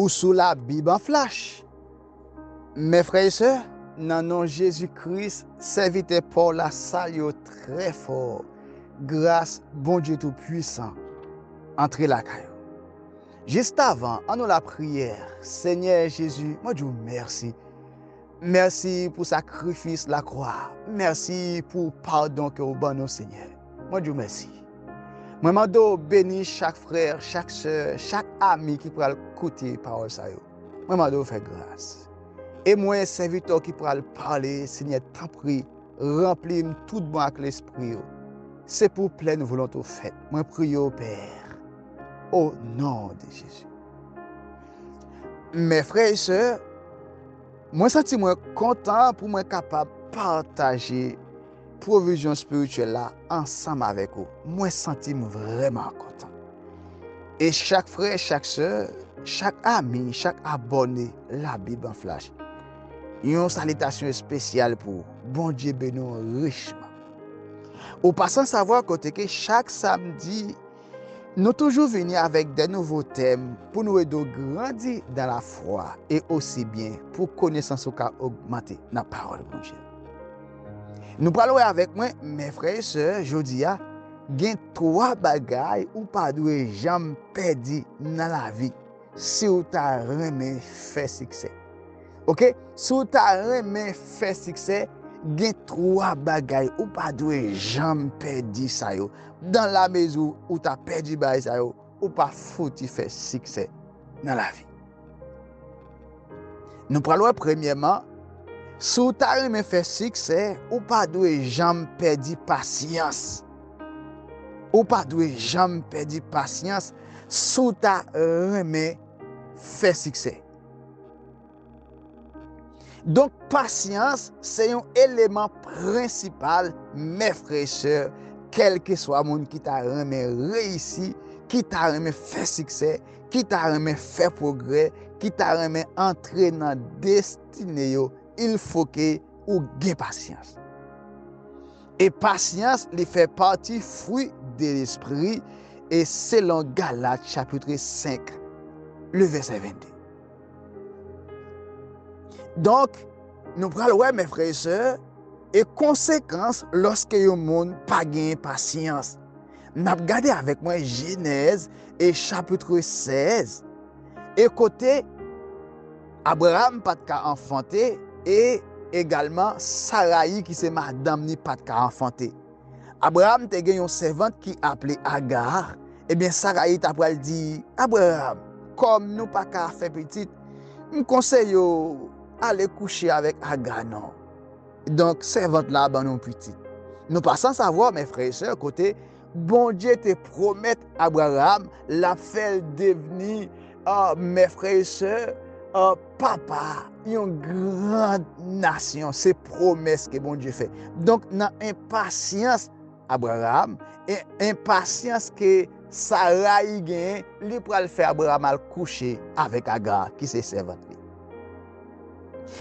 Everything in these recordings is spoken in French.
ou sous la Bible en flash. Mes frères et sœurs, dans le nom de Jésus-Christ, serviteur Paul la salue très fort. Grâce, bon Dieu Tout-Puissant, entrez la caillou. Juste avant, en nous la prière, Seigneur Jésus, moi je vous remercie. Merci pour le sacrifice la croix. Merci pour le pardon que vous donnez, Seigneur. Moi je vous remercie. Moi je bénis chaque frère, chaque soeur, chaque ami qui pourra écouter parole ça. Moi je fais grâce. Et moi, serviteur qui pourra parler, Seigneur, t'en prie, remplis tout bon avec l'esprit. C'est pour pleine volonté faite. Moi prie au Père, au nom de Jésus. Mes frères et sœurs, moi senti moi content pour moi capable de partager provision spirituelle là ensemble avec vous. Moi senti vraiment content. Et chaque frère, chaque sœur, chaque ami, chaque abonné, la Bible en flash. Une salutation spéciale pour bon Dieu bénisse richement. Au passant savoir que chaque samedi, nous toujours venir avec des nouveaux thèmes pour nous aider à grandir dans la foi et aussi bien pour connaissance au augmenter dans la parole de Dieu. Nous parlons avec moi, mes frères et sœurs, je dis, il y a 3 bagailles ou pas de jamais perdu dans la vie si vous avez fait succès. Ok? Si vous avez fait succès, il y a 3 bagailles ou pas de jamais perdu ça. Dans la maison où tu as perdu ça, ou pas foutu faire succès dans la vie. Nous parlons premièrement, si tu as fait succès, ou pas de jamais perdu patience. Ou pas de jamais perdu patience, si tu as fait succès. Donc, patience, c'est un élément principal, mes frères et sœurs, quel que soit le monde qui t'a réussi, qui t'a fait succès, qui t'a fait progrès, qui t'a entré dans la destinée, il faut que vous ayez patience. Et patience, il fait partie fruit de l'esprit, et selon Galates chapitre 5, le verset 22. Donc, nous prenons, mes frères et sœurs, et conséquence lorsque le monde n'a pas de patience. Nous avons regardé avec moi Genèse et chapitre 16. Et côté, Abraham n'a pas de enfanté et également Sarai qui c'est madame n'a pas de enfanté. Abraham a une servante qui appelée Agar. Eh bien, Sarai t'a dit, Abraham, comme nous pas qu'à faire petit, je conseille aller coucher avec Agar, non. Donc, servante là, ben non petit. Nous passons savoir, mes frères et sœurs, côté, bon Dieu te promet Abraham, la fait devenir, mes frères et sœurs, papa, une grande nation. C'est promesse que bon Dieu fait. Donc, dans impatience, Abraham, et impatience que Sarah y gagne, lui pour le faire Abraham al coucher avec Agar, qui c'est servante.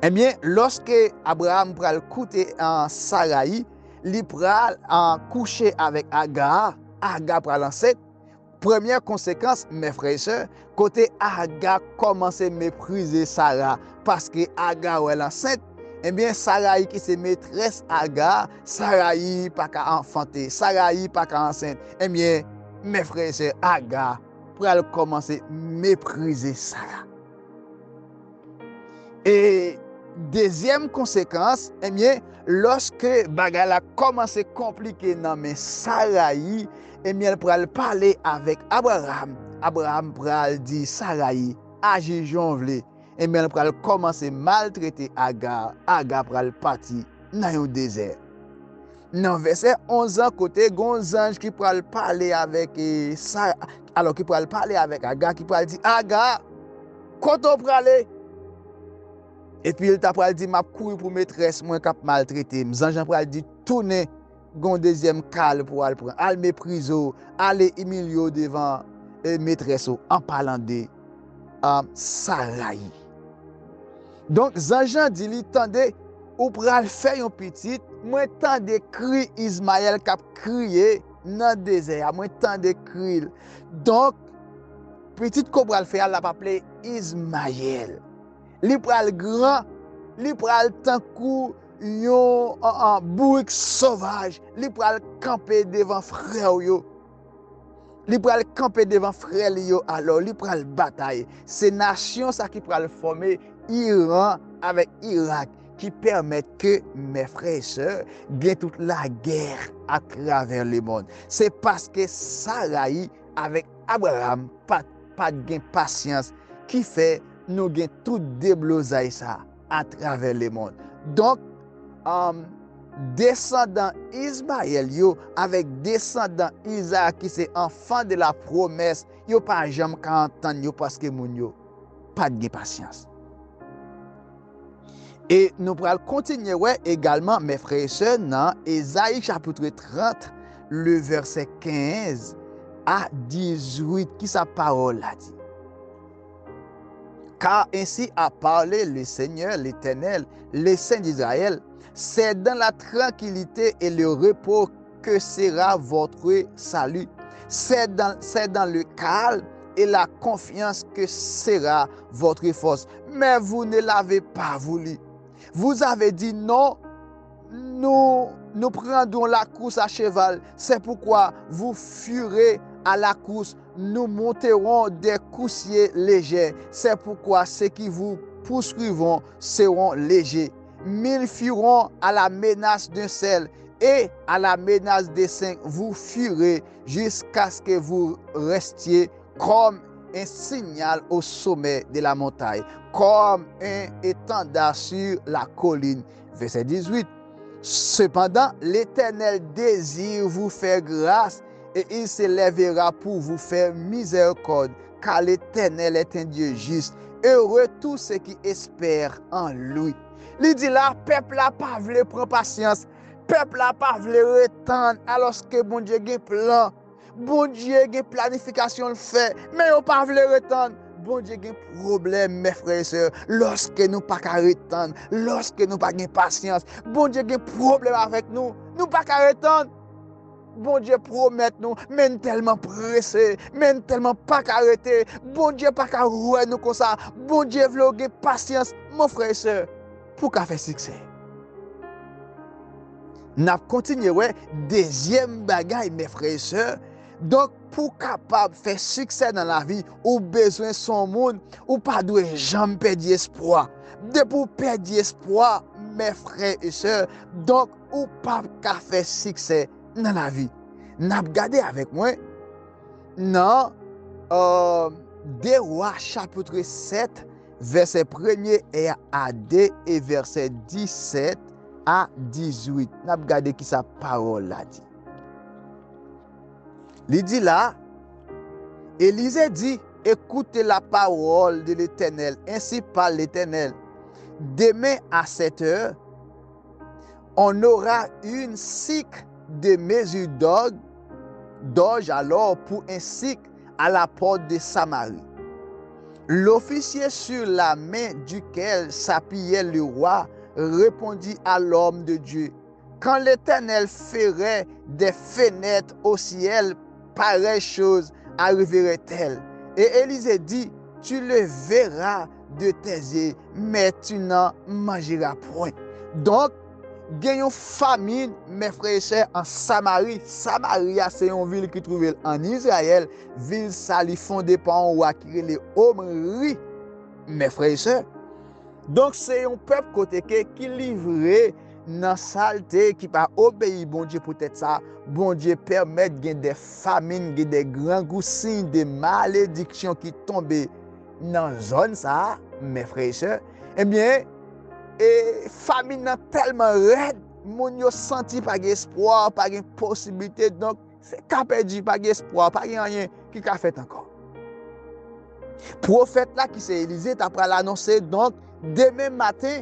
Eh bien, lorsque Abraham pral coucher en Sarai, il pral en coucher avec Agar, Agar pral enceinte. Première conséquence, mes frères et sœurs, côté Agar commence à mépriser Sarah parce que Agar est enceinte. Eh bien, Sarai qui c'est maîtresse Agar, Sarai pas qu'à enfanter, Sarai pas qu'à enceinte. Eh bien, mes frères et sœurs, Agar pral commencer à mépriser Sarah. Et deuxième conséquence, eh bien, lorsque bagay la commence à compliquer dans mes Sarai, eh bien, elle pourra parler avec Abraham. Abraham pourra dire Sarai, agis jonvle. Eh bien, elle pourra commencer à maltraiter Agar. Agar pourra partir dans le désert. Dans verset 11 ans, côté, ange qui pourra parler avec Sarah, alors qui pourra parler avec Agar, qui pourra dire Agar, quand on pourra aller? Et puis il t'a dit m'a couru pour maîtresse moi qui maltraité. M'ange pral dit tourner gon deuxième cal pour aller prendre. Al mépriso, aller humilier devant maîtresse en parlant de Sarai. Donc Jean dit li tande ou pral faire un petit, moi tande cri Ismaël qui a crié dans le désert, moi tande cri. Donc petit qu'on pral faire la appelé Ismaël. Li pral grand, li pral tant kou yon bourrique sauvage, li pral camper devant frère yo. Li pral camper devant frère yo alors li pral bataille. C'est nation ça qui pral former Iran avec Irak qui permettent que mes frères et sœurs gagnent toute la guerre à travers le monde. C'est parce que Sarai avec Abraham pas de patience qui fait nous gagnons tout déblosaille ça à travers le monde. Donc descendant Ismaël yo avec descendant Isaac qui c'est enfant de la promesse, yo pas jamais entendre yo parce que moun yo pas de patience. Et nous pourrons continuer également, mes frères et sœurs, dans Ésaïe chapitre 30, le verset 15 à 18, qui sa parole a dit. Car ainsi a parlé le Seigneur, l'Éternel, le Saint d'Israël, c'est dans la tranquillité et le repos que sera votre salut. C'est dans le calme et la confiance que sera votre force. Mais vous ne l'avez pas voulu. Vous avez dit non, nous prendrons la course à cheval. C'est pourquoi vous fuirez à la course. Nous monterons des coursiers légers. C'est pourquoi ceux qui vous poursuivront seront légers. 1000 fuiront à la menace d'un seul et à la menace des 5. Vous fuirez jusqu'à ce que vous restiez comme un signal au sommet de la montagne, comme un étendard sur la colline. Verset 18. Cependant, l'Éternel désire vous faire grâce et il se lèvera pour vous faire miséricorde, car l'Éternel est un Dieu juste. Heureux tous ceux qui espèrent en lui. Il dit là, peuple n'a pas voulu prendre patience, peuple n'a pas voulu retendre, alors que bon Dieu a un plan. Bon Dieu a une planification le fait, mais on pas voulu retendre. Bon Dieu a un problème, mes frères et sœurs, lorsque nous pas qu'à retendre, lorsque nous pas de patience. Bon Dieu a un problème avec nous, nous pas qu'à retendre. Bon Dieu promet nous, mais tellement pressé, mais tellement pas qu'à arrêter. Bon Dieu pas qu'à rouer nous comme ça. Bon Dieu veut avoir patience, mon frère et sœur, pour qu'à faire succès. N'a continué deuxième bagaille, mes frères et sœurs. Donc, pour capable faire succès dans la vie, ou besoin son monde, ou pas doit jamais perdre espoir. De pour perdre espoir, mes frères et sœurs, donc, ou pas qu'à faire succès dans la vie. N'a regardé avec moi dans 2 Rois chapitre 7, verset 1er à 2 et verset 17 à 18. N'a regardé qui sa parole a dit. Il dit là, Élisée dit, écoutez la parole de l'Éternel, ainsi parle l'Éternel. Demain à 7 heures, on aura une cycle de mesure d'orge alors pour un cycle à la porte de Samarie. L'officier sur la main duquel s'appuyait le roi répondit à l'homme de Dieu, quand l'Éternel ferait des fenêtres au ciel, pareille chose arriverait-elle? Et Élisée dit, tu le verras de tes yeux, mais tu n'en mangeras point. Donc, il y a une famine, mes frères et sœurs, en Samarie. Samarie, c'est une ville qui trouve en Israël. Ville sali fondée par un roi qui est le Omri, mes frères et sœurs. Donc, c'est un peuple côté qui livrait dans la saleté, qui pas obéi bon Dieu peut-être ça. Bon Dieu permet de des famines, des grands goussins, des malédictions qui tombent dans la zone ça, mes frères et sœurs. Eh bien, et famine tellement raide, moun yo senti pas d'espoir, pas de possibilité, donc c'est qu'à perdu, pas d'espoir, pas rien qui a fait encore. Prophète là qui s'est Élisée, après l'annoncer donc demain matin,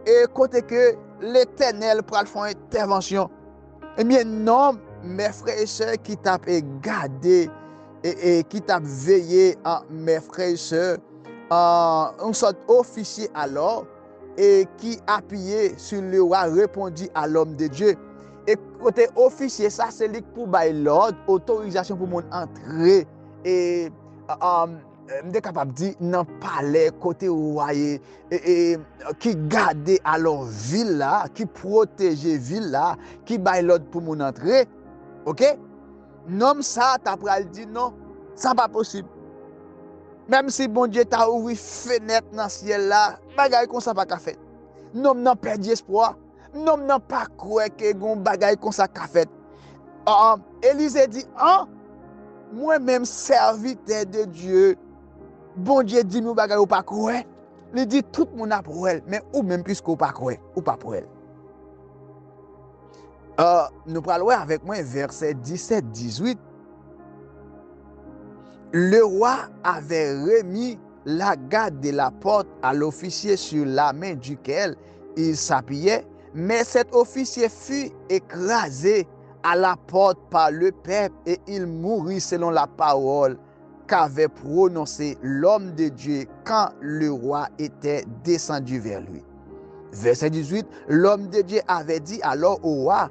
et côté que l'Éternel pour faire une intervention. Eh bien non, mes frères et sœurs qui t'a gardé et qui t'a veillé, mes frères et sœurs, un sorte officier alors, et qui appuyé sur le roi répondit à l'homme de Dieu. Et côté officier, ça c'est lui pour bailler l'ordre, autorisation pour mon entrer et m'de capable dire dans palais côté royer et qui garder alors ville là, qui protéger ville là, qui bail l'ordre pour mon entrer. OK? Non ça t'a pral dit non, ça pas possible. Même si bon Dieu t'a ouvert fenêtre dans ciel là, bagay comme ça pas ka fait. Non nan perdu espoir. Non nan pas croire que gon bagay comme ça ka fait. Élisée dit, moi-même serviteur de Dieu, bon Dieu dit nous bagay ou pas croire. Il dit tout le monde a pour elle, mais ou même puisque ou pas croire, ou pas pour elle. Nous parlons avec moi verset 17-18. Le roi avait remis la garde de la porte à l'officier sur la main duquel il s'appuyait, mais cet officier fut écrasé à la porte par le peuple et il mourut selon la parole qu'avait prononcée l'homme de Dieu quand le roi était descendu vers lui. Verset 18, l'homme de Dieu avait dit alors au roi,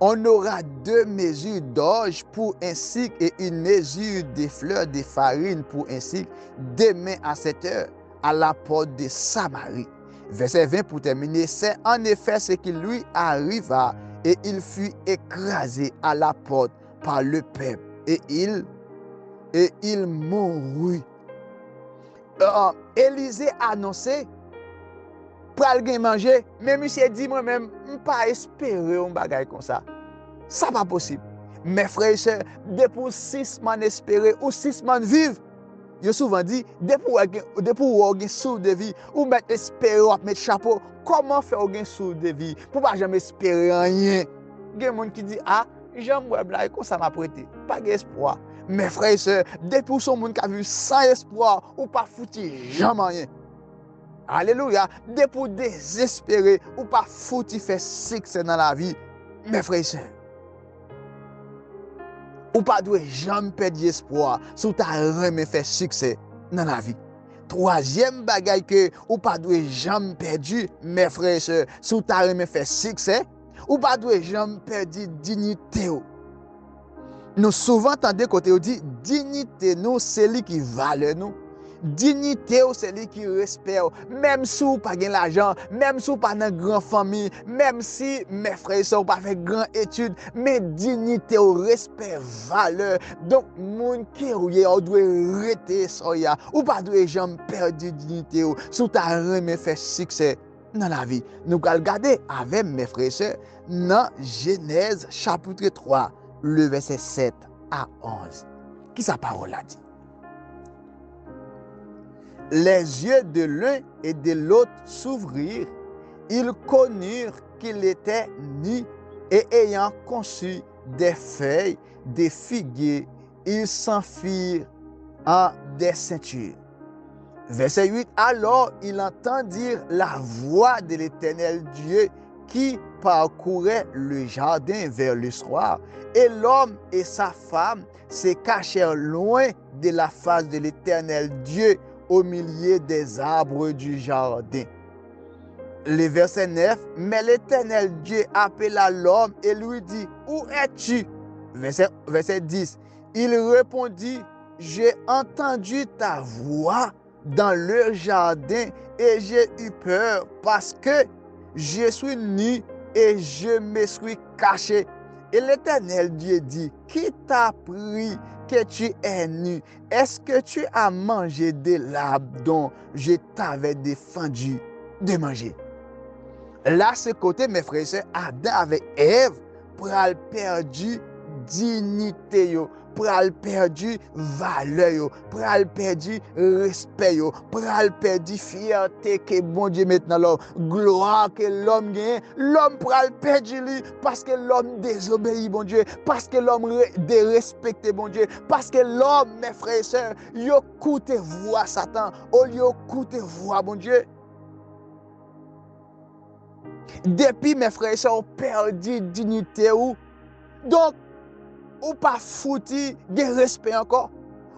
on aura 2 mesures d'orge pour un cycle et une mesure de fleurs de farine pour un cycle demain à 7 heures à la porte de Samarie. Verset 20 pour terminer, c'est en effet ce qui lui arriva et il fut écrasé à la porte par le peuple et il mourut. Élisée annoncé pral gen manger, mais monsieur dit moi-même, pas espérer un bagay comme ça. Ça pas possible. Mes frères et sœurs, depuis 6 man espérer ou 6 man vivre, yo souvent dit, depuis ou gen sou de vie, ou mettre espérer ou mettre chapeau, comment faire ou gen sou de vie pour pas jamais espérer rien. Gen moun qui dit j'aime ouais blague comme ça m'a prêté. Pas d'espoir. Mes frères et sœurs, depuis son moun qui a vu sans espoir ou pas fouti jamais rien. Alléluia. Depuis désespéré ou pas fouti faire succès dans la vie. Mes frères et sœurs, ou pas doit jamais perdre espoir si tu as jamais fait succès dans la vie. Troisième bagaille que ou pas doit jamais perdre, mes frères et sœurs, si tu as jamais fait succès, ou pas doit jamais perdre dignité. Nous souvent entendons côté on dit dignité nous c'est lui qui valeur nous. Dignité c'est lui qui respecte, même si vous pas gain l'argent, même si vous pas dans grande famille, même si mes frères et sœurs pas fait grand études, mais dignité au respect valeur. Donc moun qui ou doit rester soya ou pas doit jamais perdre dignité si tu as jamais fait succès dans la vie. Nous allons regarder avec mes frères et sœurs dans Genèse chapitre 3 le verset 7 à 11. Qui sa parole a dit? Les yeux de l'un et de l'autre s'ouvrirent. Ils connurent qu'il était nu et ayant conçu des feuilles, des figuiers, ils s'enfuirent en des ceintures. Verset 8. Alors ils entendirent la voix de l'Éternel Dieu qui parcourait le jardin vers le soir. Et l'homme et sa femme se cachèrent loin de la face de l'Éternel Dieu au milieu des arbres du jardin. Le verset 9, mais l'Éternel Dieu appela l'homme et lui dit, où es-tu? Verset 10, il répondit, j'ai entendu ta voix dans le jardin et j'ai eu peur parce que je suis nu et je me suis caché. Et l'Éternel Dieu dit, qui t'a pris que tu es nu? Est-ce que tu as mangé de l'arbre dont je t'avais défendu de manger? Là, ce côté, mes frères et sœurs, Adam avec Ève, pral perdu dignité, pral perdu valeur, pral perdu respect, pral perdu fierté que bon Dieu maintenant l'homme, gloire que l'homme gagne, l'homme pral perdu lui parce que l'homme désobéit bon Dieu, parce que l'homme dérespecte bon Dieu, parce que l'homme, mes frères et sœurs, yo écoute voix Satan, au lieu écoute voix bon Dieu. Depuis mes frères et sœurs ont perdu dignité ou donc ou pas fouti de respect encore,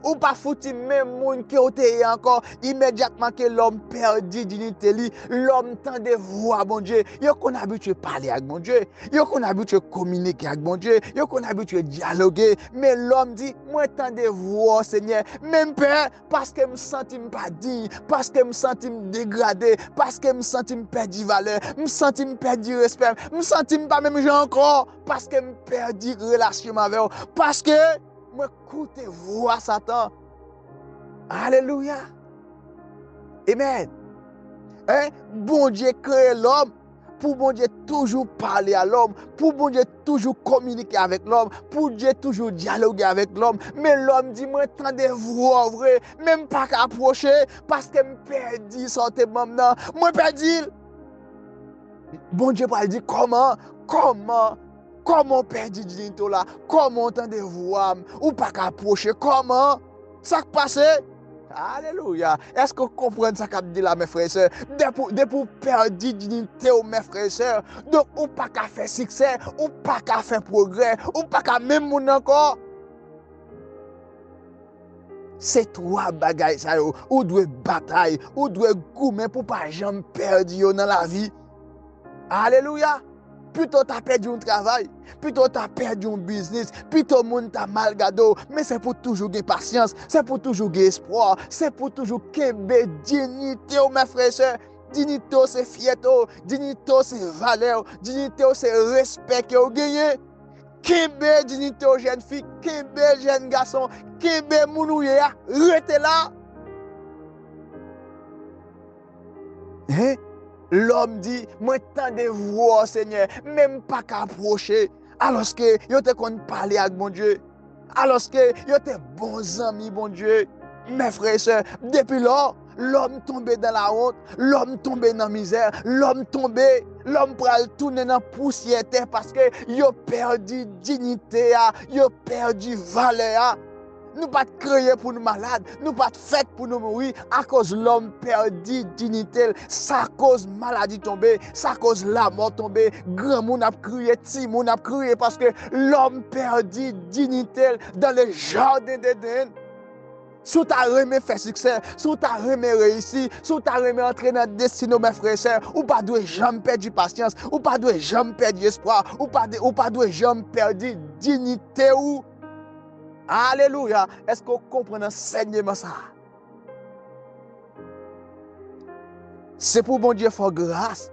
Ou pas fouti même moun qui ont été encore. Immédiatement que l'homme perdit dignité li, l'homme tend de voix bon Dieu. Yo qu'on habitué parler avec bon Dieu. Yo qu'on habitué communiquer avec bon Dieu. Yo qu'on habitué dialoguer. Mais l'homme dit, moi tend de voix Seigneur. Même peur, parce que me senti pas digne, parce que me senti dégradé, parce que me senti perdu valeur, me senti perdu respect, me senti pas même gens encore, parce que me perdu relation avec eux, parce que moi écoute voix Satan. Alléluia. Amen. Hein? Bon Dieu crée l'homme pour bon Dieu toujours parler à l'homme, pour bon Dieu toujours communiquer avec l'homme, pour Dieu toujours dialoguer avec l'homme. Mais l'homme dit, moi, tendez-vous en vrai, même pas qu'à approcher, parce que me perdu sortez maintenant, moi perdu. Bon Dieu va dire, comment perdu dignité là, comment tendez-vous ou pas qu'à approcher, comment, ça qui passe? Alléluia. Est-ce que vous comprenez ce qu'a dit là, mes frères et sœurs? Depuis pour perdre dignité, mes frères et sœurs, donc ou pas qu'à faire succès, ou pas qu'à faire progrès, ou pas qu'à même moun encore. C'est trois bagailles ça yo, ou doit bataille, ou doit goumer pour pas jamais perdre dans la vie. Alléluia. Plutôt tu as perdu un travail, plutôt tu as perdu un business, plutôt le monde t'a mal gardé, mais c'est pour toujours gagner patience, c'est pour toujours gagner espoir, c'est pour toujours gagner dignité, mes frères et sœurs. Dignité, c'est fierté, dignité, c'est valeur, dignité, c'est respect que vous gagnez. Kembe dignité aux jeunes filles, kembe jeunes garçons, kembe mounouye, restez là. Hein? L'homme dit, moi tendez-vous au Seigneur, même pas qu'à approcher. Alors que yo te kon parler avec mon Dieu. Alors que yo te bons amis, bon Dieu. Mes frères et sœurs, depuis là, l'homme tombé dans la honte, l'homme tombé dans la misère, l'homme pral tourner dans la poussière parce que yo perdu dignité, yo perdu valeur. Nous pas créés pour nous malades, nous pas faits pour nous mourir à cause de l'homme perdu dignité, ça cause maladie tombée, ça cause la mort tombée, grand monde a crié, petit monde a crié parce que l'homme perdu dignité dans le jardin d'Éden. Si tu as aimé faire succès, si tu as aimé réussir, si tu as aimé entrer dans la destinée, mes frères et sœurs, ou pas de jamais perdre patience, ou pas de jamais perdre espoir, ou pas de jamais perdre dignité ou alléluia. Est-ce que vous comprenez l'enseignement ça? C'est pour bon Dieu faire grâce.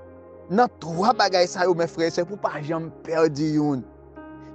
Dans trois bagailles ça, mes frères, c'est pour pas jamais perdre une.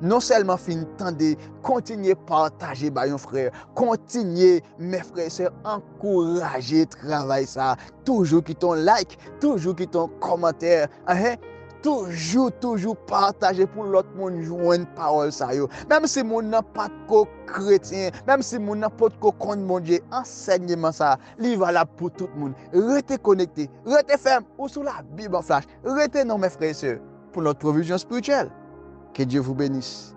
Non seulement fin tendre, continuer partager ba yon frère, continuer mes frères sœurs encourager travail ça, toujours qui ton like, toujours qui ton commentaire, hein? Toujours partager pour l'autre monde joindre parole ça yo. Même si mon n'a pas de chrétien, même si mon n'a pas de compte mon Dieu, enseignement ça, li valable pour tout le monde. Restez connecté, restez ferme ou sous la Bible en flash. Restez non mes frères et sœurs pour notre provision spirituelle. Que Dieu vous bénisse.